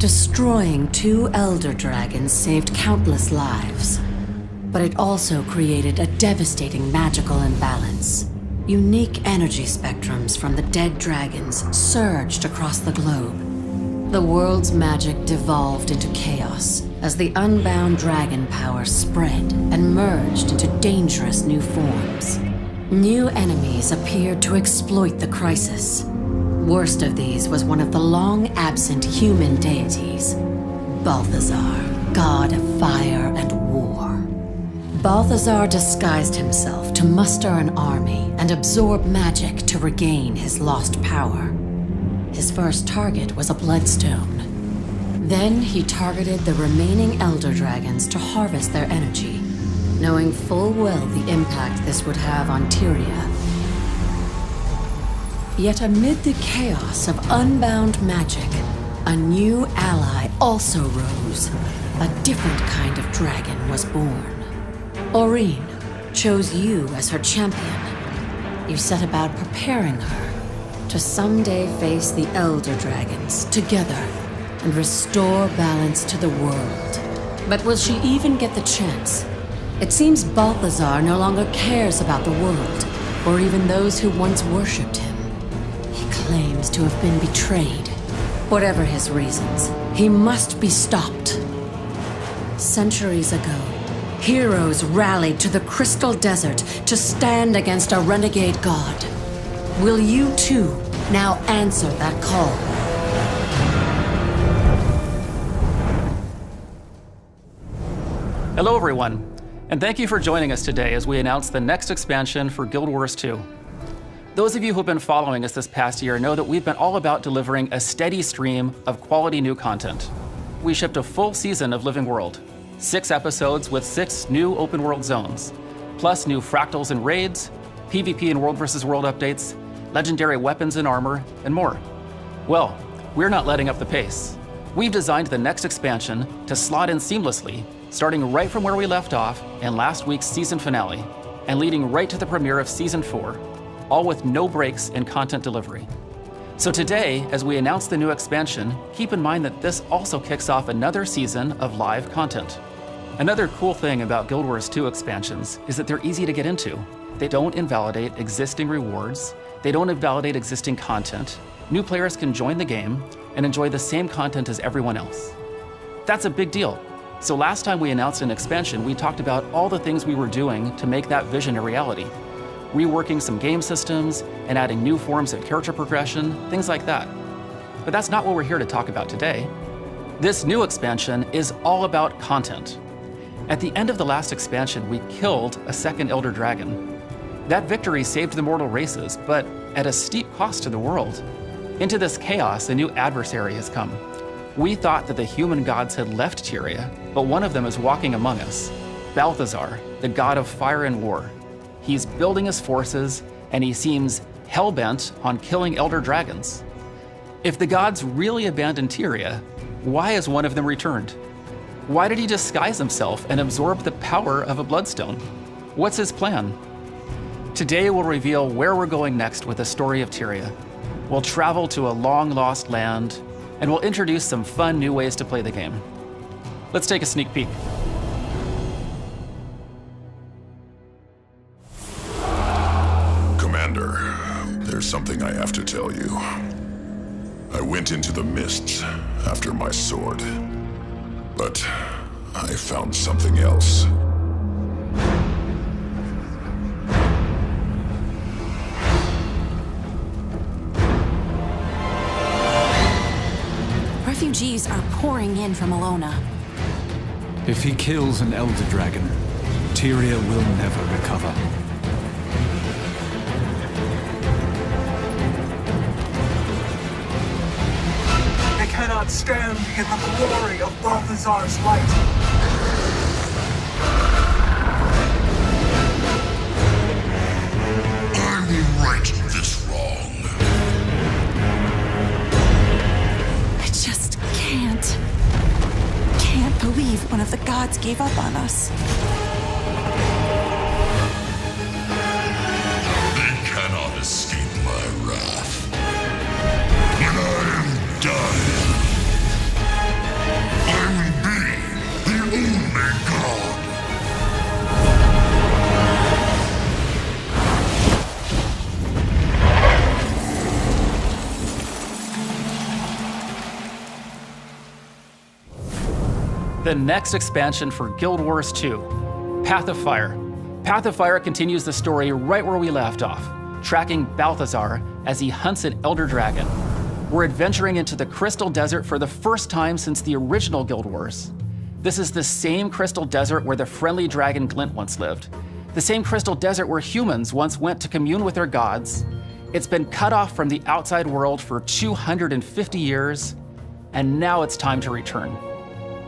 Destroying 2 elder dragons saved countless lives. But it also created a devastating magical imbalance. Unique energy spectrums from the dead dragons surged across the globe. The world's magic devolved into chaos as the unbound dragon power spread and merged into dangerous new forms. New enemies appeared to exploit the crisis. Worst of these was one of the long-absent human deities, Balthazar, god of fire and war. Balthazar disguised himself to muster an army and absorb magic to regain his lost power. His first target was a bloodstone. Then he targeted the remaining elder dragons to harvest their energy, knowing full well the impact this would have on Tyria. Yet amid the chaos of unbound magic, a new ally also rose. A different kind of dragon was born. Aurene chose you as her champion. You set about preparing her to someday face the elder dragons together and restore balance to the world. But will she even get the chance? It seems Balthazar no longer cares about the world, or even those who once worshipped him. He claims to have been betrayed. Whatever his reasons, he must be stopped. Centuries ago, heroes rallied to the Crystal Desert to stand against a renegade god. Will you too now answer that call? Hello everyone, and thank you for joining us today as we announce the next expansion for Guild Wars 2. Those of you who've been following us this past year know that we've been all about delivering a steady stream of quality new content. We shipped a full season of Living World, 6 episodes with 6 new open world zones, plus new fractals and raids, PvP and World vs. World updates, legendary weapons and armor, and more. Well, we're not letting up the pace. We've designed the next expansion to slot in seamlessly, starting right from where we left off in last week's season finale, and leading right to the premiere of Season 4, all with no breaks in content delivery. So today, as we announce the new expansion, keep in mind that this also kicks off another season of live content. Another cool thing about Guild Wars 2 expansions is that they're easy to get into. They don't invalidate existing rewards, they don't invalidate existing content. New players can join the game and enjoy the same content as everyone else. That's a big deal. So last time we announced an expansion, we talked about all the things we were doing to make that vision a reality. Reworking some game systems and adding new forms of character progression, things like that. But that's not what we're here to talk about today. This new expansion is all about content. At the end of the last expansion, we killed a second Elder Dragon. That victory saved the mortal races, but at a steep cost to the world. Into this chaos, a new adversary has come. We thought that the human gods had left Tyria, but one of them is walking among us. Balthazar, the god of fire and war. He's building his forces, and he seems hell-bent on killing elder dragons. If the gods really abandoned Tyria, why has one of them returned? Why did he disguise himself and absorb the power of a bloodstone? What's his plan? Today we'll reveal where we're going next with the story of Tyria. We'll travel to a long-lost land, and we'll introduce some fun new ways to play the game. Let's take a sneak peek. Commander, there's something I have to tell you. I went into the mists after my sword, but I found something else. Refugees are pouring in from Alona. If he kills an Elder Dragon, Tyria will never recover. They cannot stand in the glory of Balthazar's light. I will right this wrong. I just can't believe one of the gods gave up on us. They cannot escape my wrath. When I am done, the next expansion for Guild Wars 2, Path of Fire. Path of Fire continues the story right where we left off, tracking Balthazar as he hunts an Elder Dragon. We're adventuring into the Crystal Desert for the first time since the original Guild Wars. This is the same Crystal Desert where the friendly dragon Glint once lived. The same Crystal Desert where humans once went to commune with their gods. It's been cut off from the outside world for 250 years, and now it's time to return.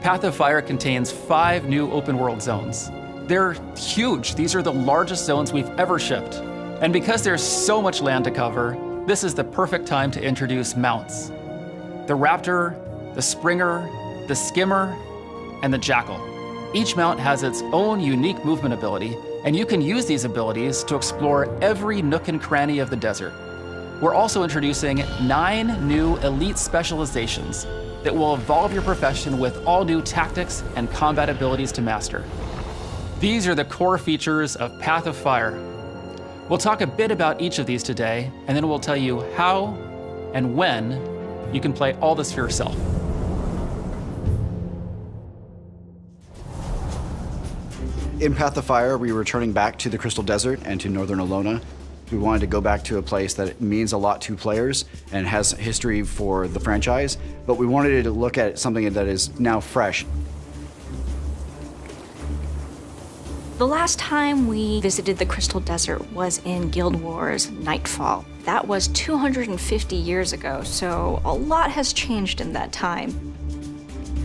Path of Fire contains 5 new open world zones. They're huge. These are the largest zones we've ever shipped. And because there's so much land to cover, this is the perfect time to introduce mounts. The Raptor, the Springer, the Skimmer, and the Jackal. Each mount has its own unique movement ability, and you can use these abilities to explore every nook and cranny of the desert. We're also introducing 9 new elite specializations that will evolve your profession with all new tactics and combat abilities to master. These are the core features of Path of Fire. We'll talk a bit about each of these today, and then we'll tell you how and when you can play all this for yourself. In Path of Fire, we were returning back to the Crystal Desert and to Northern Alona. We wanted to go back to a place that means a lot to players and has history for the franchise, but we wanted to look at something that is now fresh. The last time we visited the Crystal Desert was in Guild Wars Nightfall. That was 250 years ago, so a lot has changed in that time.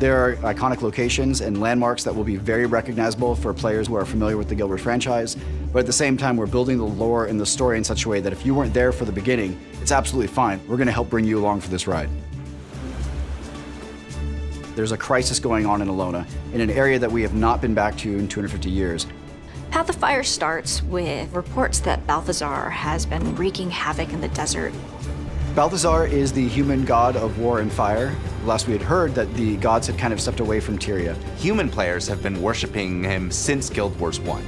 There are iconic locations and landmarks that will be very recognizable for players who are familiar with the Guild Wars franchise, but at the same time, we're building the lore and the story in such a way that if you weren't there for the beginning, it's absolutely fine. We're going to help bring you along for this ride. There's a crisis going on in Alona, in an area that we have not been back to in 250 years. Path of Fire starts with reports that Balthazar has been wreaking havoc in the desert. Balthazar is the human god of war and fire. Last we had heard that the gods had kind of stepped away from Tyria. Human players have been worshiping him since Guild Wars 1.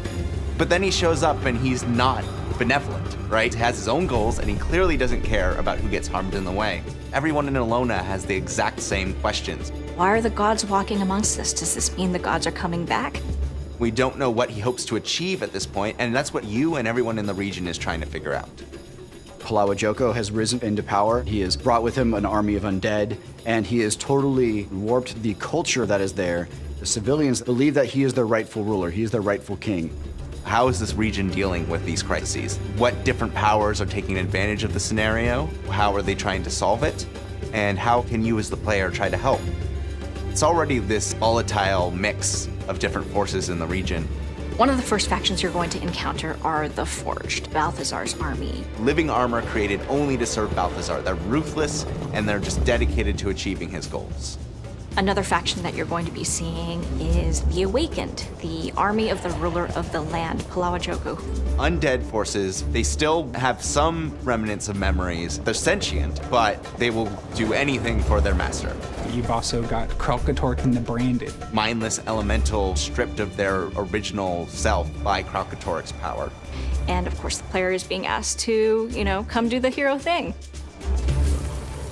But then he shows up and he's not benevolent, right? He has his own goals and he clearly doesn't care about who gets harmed in the way. Everyone in Alona has the exact same questions. Why are the gods walking amongst us? Does this mean the gods are coming back? We don't know what he hopes to achieve at this point, and that's what you and everyone in the region is trying to figure out. Palawa Joko has risen into power. He has brought with him an army of undead, and he has totally warped the culture that is there. The civilians believe that he is their rightful ruler. He is their rightful king. How is this region dealing with these crises? What different powers are taking advantage of the scenario? How are they trying to solve it? And how can you as the player try to help? It's already this volatile mix of different forces in the region. One of the first factions you're going to encounter are the Forged, Balthazar's army. Living armor created only to serve Balthazar. They're ruthless and they're just dedicated to achieving his goals. Another faction that you're going to be seeing is the Awakened, the army of the ruler of the land, Palawa Joko. Undead forces, they still have some remnants of memories. They're sentient, but they will do anything for their master. You've also got Kralkatork and the Branded. Mindless elemental stripped of their original self by Kralkatork's power. And of course, the player is being asked to, come do the hero thing.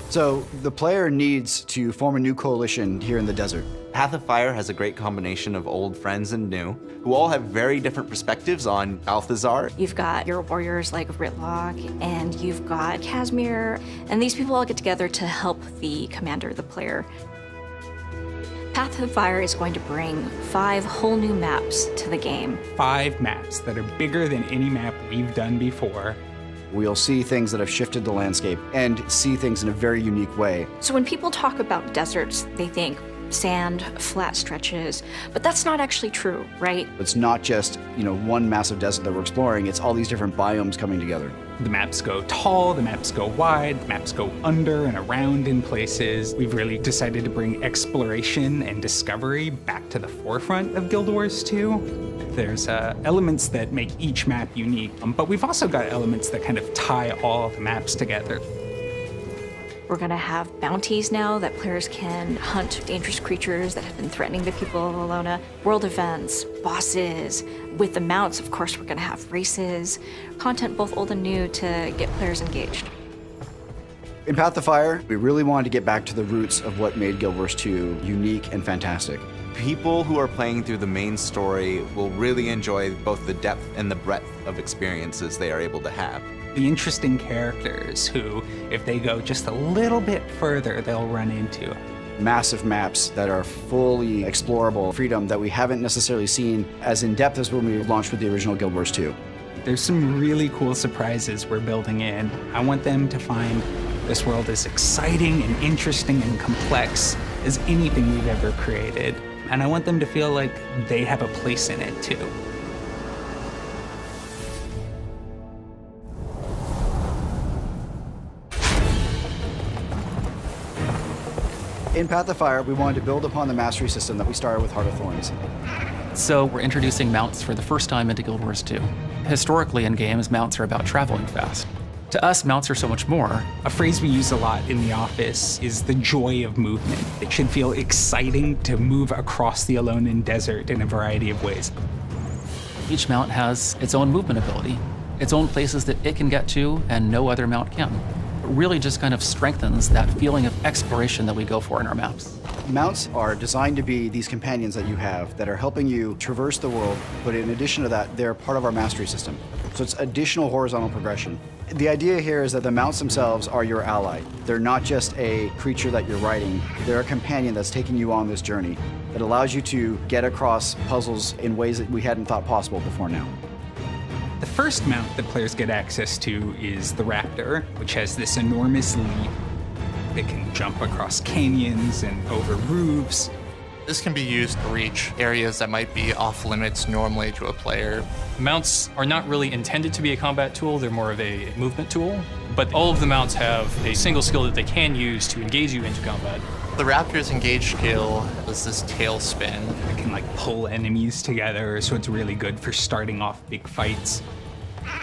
So the player needs to form a new coalition here in the desert. Path of Fire has a great combination of old friends and new, who all have very different perspectives on Balthazar. You've got your warriors like Ritlock, and you've got Casimir, and these people all get together to help the commander, the player. Path of Fire is going to bring 5 whole new maps to the game. 5 maps that are bigger than any map we've done before. We'll see things that have shifted the landscape and see things in a very unique way. So when people talk about deserts, they think sand, flat stretches, but that's not actually true, right? It's not just, one massive desert that we're exploring, it's all these different biomes coming together. The maps go tall, the maps go wide, the maps go under and around in places. We've really decided to bring exploration and discovery back to the forefront of Guild Wars 2. There's elements that make each map unique, but we've also got elements that kind of tie all the maps together. We're gonna have bounties now that players can hunt dangerous creatures that have been threatening the people of Alona, world events, bosses. With the mounts, of course, we're gonna have races, content both old and new to get players engaged. In Path of Fire, we really wanted to get back to the roots of what made Guild Wars 2 unique and fantastic. People who are playing through the main story will really enjoy both the depth and the breadth of experiences they are able to have. The interesting characters who, if they go just a little bit further, they'll run into. Massive maps that are fully explorable, freedom that we haven't necessarily seen as in-depth as when we launched with the original Guild Wars 2. There's some really cool surprises we're building in. I want them to find this world as exciting and interesting and complex as anything we've ever created. And I want them to feel like they have a place in it too. In Path of Fire, we wanted to build upon the mastery system that we started with Heart of Thorns. So we're introducing mounts for the first time into Guild Wars 2. Historically in games, mounts are about traveling fast. To us, mounts are so much more. A phrase we use a lot in the office is the joy of movement. It should feel exciting to move across the Alolan Desert in a variety of ways. Each mount has its own movement ability, its own places that it can get to and no other mount can. It really just kind of strengthens that feeling of exploration that we go for in our maps. Mounts are designed to be these companions that you have that are helping you traverse the world, but in addition to that, they're part of our mastery system. So it's additional horizontal progression. The idea here is that the mounts themselves are your ally. They're not just a creature that you're riding, they're a companion that's taking you on this journey that allows you to get across puzzles in ways that we hadn't thought possible before now. The first mount that players get access to is the Raptor, which has this enormous leap. It can jump across canyons and over roofs. This can be used to reach areas that might be off limits normally to a player. Mounts are not really intended to be a combat tool, they're more of a movement tool. But all of the mounts have a single skill that they can use to engage you into combat. The Raptor's engage skill is this tail spin. It can like pull enemies together, so it's really good for starting off big fights.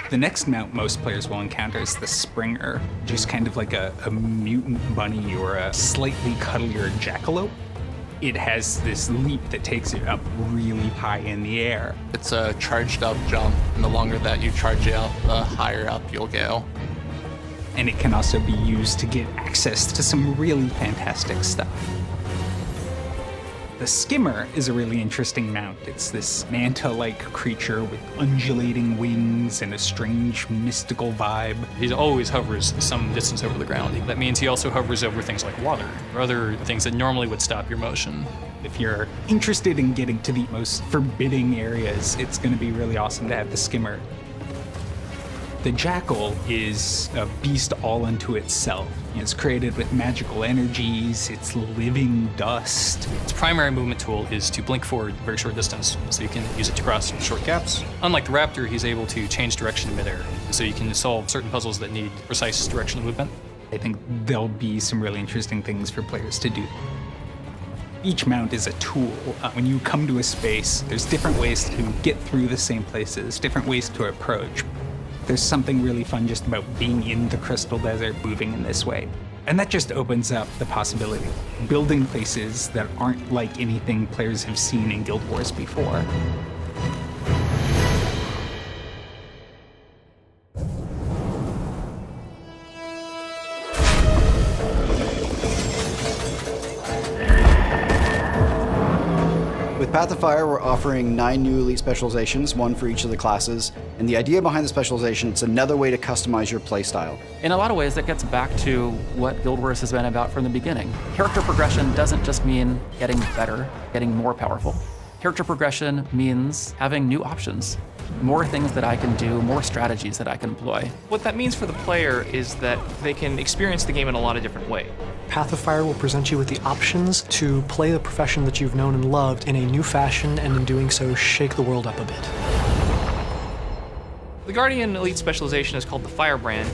The next mount most players will encounter is the Springer, just kind of like a mutant bunny or a slightly cuddlier jackalope. It has this leap that takes it up really high in the air. It's a charged up jump, and the longer that you charge it up, the higher up you'll go. And it can also be used to get access to some really fantastic stuff. The Skimmer is a really interesting mount. It's this manta-like creature with undulating wings and a strange mystical vibe. He always hovers some distance over the ground. That means he also hovers over things like water or other things that normally would stop your motion. If you're interested in getting to the most forbidding areas, it's going to be really awesome to have the Skimmer. The Jackal is a beast all unto itself. It's created with magical energies, it's living dust. Its primary movement tool is to blink forward a very short distance, so you can use it to cross short gaps. Unlike the Raptor, he's able to change direction in midair, so you can solve certain puzzles that need precise directional movement. I think there'll be some really interesting things for players to do. Each mount is a tool. When you come to a space, there's different ways to get through the same places, different ways to approach. There's something really fun just about being in the Crystal Desert, moving in this way. And that just opens up the possibility of building places that aren't like anything players have seen in Guild Wars before. With Path of Fire, we're offering 9 new elite specializations, 1 for each of the classes. And the idea behind the specialization, it's another way to customize your playstyle. In a lot of ways, that gets back to what Guild Wars has been about from the beginning. Character progression doesn't just mean getting better, getting more powerful. Character progression means having new options, more things that I can do, more strategies that I can employ. What that means for the player is that they can experience the game in a lot of different ways. Path of Fire will present you with the options to play the profession that you've known and loved in a new fashion, and in doing so, shake the world up a bit. The Guardian Elite specialization is called the Firebrand.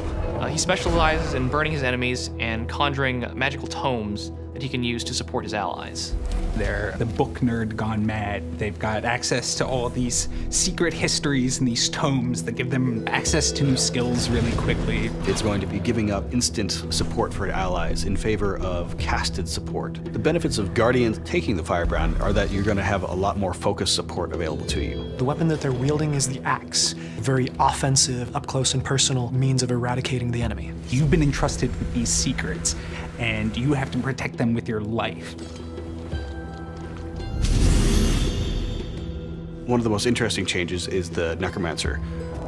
He specializes in burning his enemies and conjuring magical tomes that he can use to support his allies. They're the book nerd gone mad. They've got access to all these secret histories and these tomes that give them access to new skills really quickly. It's going to be giving up instant support for allies in favor of casted support. The benefits of Guardians taking the Firebrand are that you're going to have a lot more focused support available to you. The weapon that they're wielding is the axe, a very offensive, up-close and personal means of eradicating the enemy. You've been entrusted with these secrets, and you have to protect them with your life. One of the most interesting changes is the Necromancer,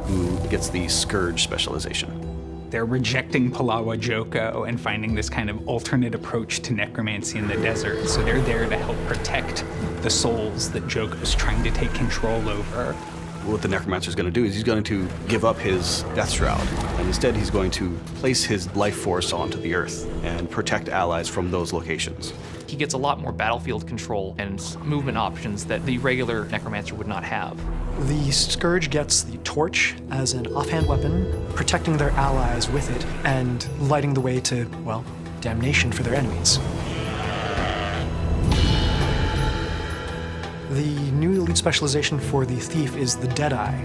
who gets the Scourge specialization. They're rejecting Palawa Joko and finding this kind of alternate approach to necromancy in the desert. So they're there to help protect the souls that Joko's trying to take control over. What the Necromancer is going to do is he's going to give up his Death Shroud, and instead he's going to place his life force onto the Earth and protect allies from those locations. He gets a lot more battlefield control and movement options that the regular Necromancer would not have. The Scourge gets the Torch as an offhand weapon, protecting their allies with it and lighting the way to, well, damnation for their enemies. The new elite specialization for the Thief is the Deadeye.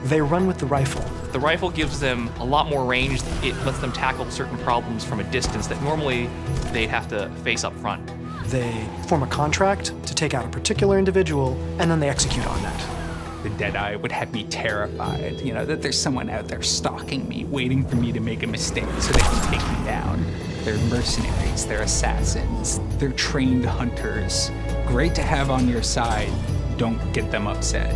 They run with the rifle. The rifle gives them a lot more range. It lets them tackle certain problems from a distance that normally they'd have to face up front. They form a contract to take out a particular individual, and then they execute on that. The Deadeye would have me terrified, you know, that there's someone out there stalking me, waiting for me to make a mistake so they can take me down. They're mercenaries, they're assassins, they're trained hunters. Great to have on your side. Don't get them upset.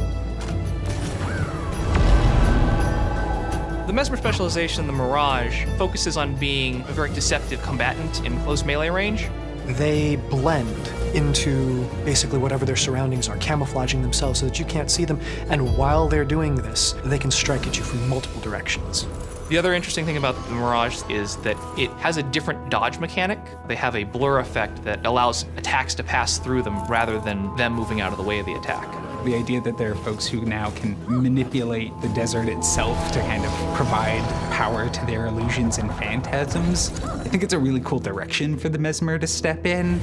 The Mesmer specialization, the Mirage, focuses on being a very deceptive combatant in close melee range. They blend into basically whatever their surroundings are, camouflaging themselves so that you can't see them. And while they're doing this, they can strike at you from multiple directions. The other interesting thing about the Mirage is that it has a different dodge mechanic. They have a blur effect that allows attacks to pass through them rather than them moving out of the way of the attack. The idea that there are folks who now can manipulate the desert itself to kind of provide power to their illusions and phantasms, I think it's a really cool direction for the Mesmer to step in.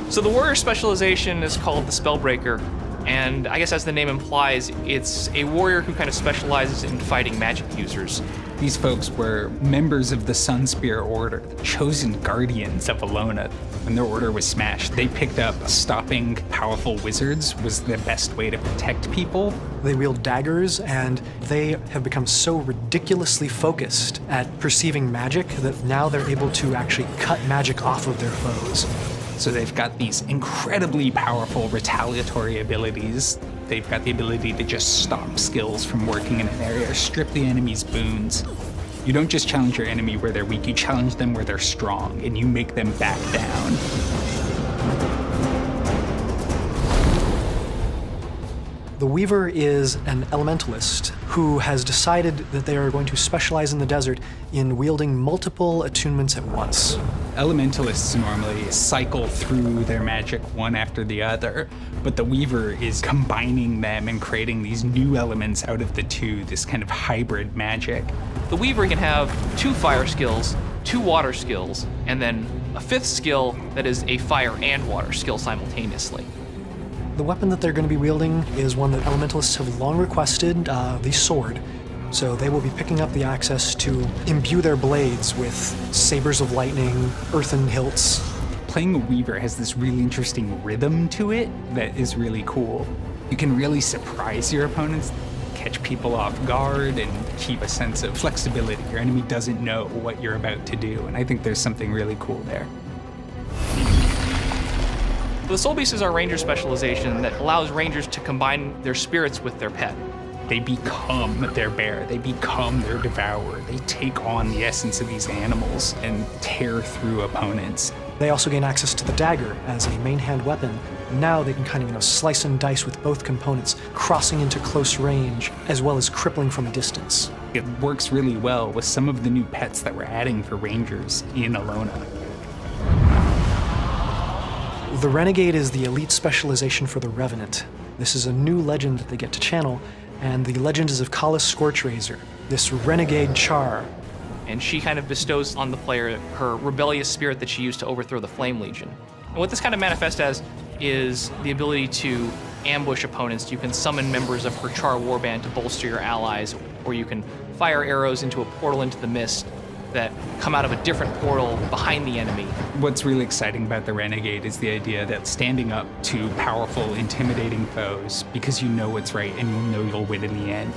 So the warrior specialization is called the Spellbreaker, and I guess as the name implies, it's a warrior who kind of specializes in fighting magic users. These folks were members of the Sunspear Order, the chosen guardians of Alona. When their order was smashed, they picked up stopping powerful wizards was the best way to protect people. They wield daggers, and they have become so ridiculously focused at perceiving magic that now they're able to actually cut magic off of their foes. So they've got these incredibly powerful retaliatory abilities. They've got the ability to just stop skills from working in an area, strip the enemy's boons. You don't just challenge your enemy where they're weak, you challenge them where they're strong, and you make them back down. The Weaver is an elementalist who has decided that they are going to specialize in the desert in wielding multiple attunements at once. Elementalists normally cycle through their magic one after the other, but the Weaver is combining them and creating these new elements out of the two, this kind of hybrid magic. The Weaver can have 2 fire skills, 2 water skills, and then a 5th skill that is a fire and water skill simultaneously. The weapon that they're going to be wielding is one that elementalists have long requested, the sword. So they will be picking up the access to imbue their blades with sabers of lightning, earthen hilts. Playing a Weaver has this really interesting rhythm to it that is really cool. You can really surprise your opponents, catch people off guard, and keep a sense of flexibility. Your enemy doesn't know what you're about to do, and I think there's something really cool there. The Soul Beast is our ranger specialization that allows rangers to combine their spirits with their pet. They become their bear, they become their devourer. They take on the essence of these animals and tear through opponents. They also gain access to the dagger as a main hand weapon. Now they can kind of, slice and dice with both components, crossing into close range, as well as crippling from a distance. It works really well with some of the new pets that we're adding for rangers in Alona. The Renegade is the elite specialization for the Revenant. This is a new legend that they get to channel, and the legend is of Kala's Scorchrazor, this renegade char. And she kind of bestows on the player her rebellious spirit that she used to overthrow the Flame Legion. And what this kind of manifests as is the ability to ambush opponents. You can summon members of her char warband to bolster your allies, or you can fire arrows into a portal into the mist that come out of a different portal behind the enemy. What's really exciting about the Renegade is the idea that standing up to powerful, intimidating foes because you know what's right and you know you'll win in the end.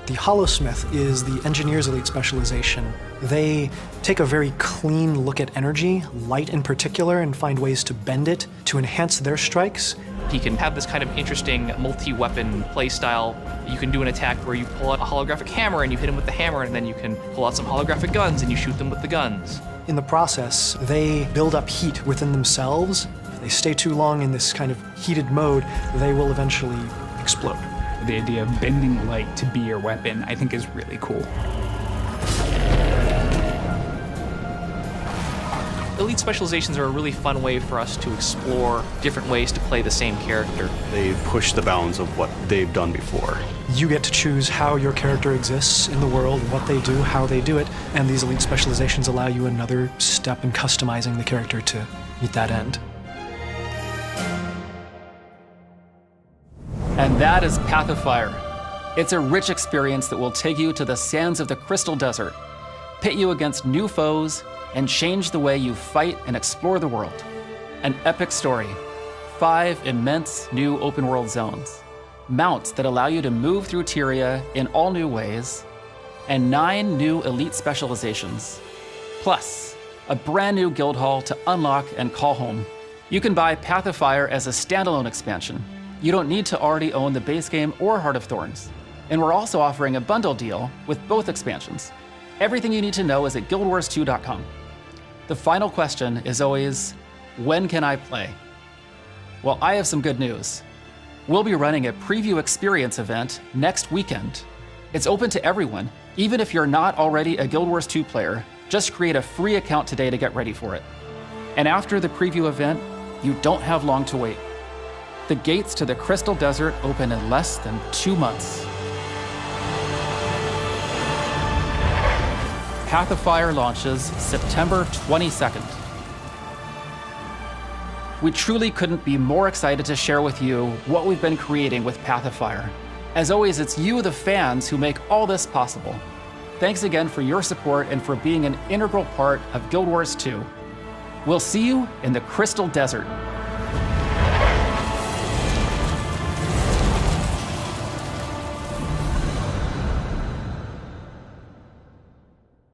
The Hollowsmith is the engineer's elite specialization. They take a very clean look at energy, light in particular, and find ways to bend it to enhance their strikes. He can have this kind of interesting multi-weapon playstyle. You can do an attack where you pull out a holographic hammer and you hit him with the hammer, and then you can pull out some holographic guns and you shoot them with the guns. In the process, they build up heat within themselves. If they stay too long in this kind of heated mode, they will eventually explode. The idea of bending light to be your weapon, I think, is really cool. Elite specializations are a really fun way for us to explore different ways to play the same character. They push the bounds of what they've done before. You get to choose how your character exists in the world, what they do, how they do it, and these elite specializations allow you another step in customizing the character to meet that end. And that is Path of Fire. It's a rich experience that will take you to the sands of the Crystal Desert, pit you against new foes, and change the way you fight and explore the world. An epic story, 5 immense new open world zones, mounts that allow you to move through Tyria in all new ways, and 9 new elite specializations. Plus, a brand new guild hall to unlock and call home. You can buy Path of Fire as a standalone expansion. You don't need to already own the base game or Heart of Thorns. And we're also offering a bundle deal with both expansions. Everything you need to know is at guildwars2.com. The final question is always, when can I play? Well, I have some good news. We'll be running a preview experience event next weekend. It's open to everyone, even if you're not already a Guild Wars 2 player. Just create a free account today to get ready for it. And after the preview event, you don't have long to wait. The gates to the Crystal Desert open in less than 2 months. Path of Fire launches September 22nd. We truly couldn't be more excited to share with you what we've been creating with Path of Fire. As always, it's you, the fans, who make all this possible. Thanks again for your support and for being an integral part of Guild Wars 2. We'll see you in the Crystal Desert.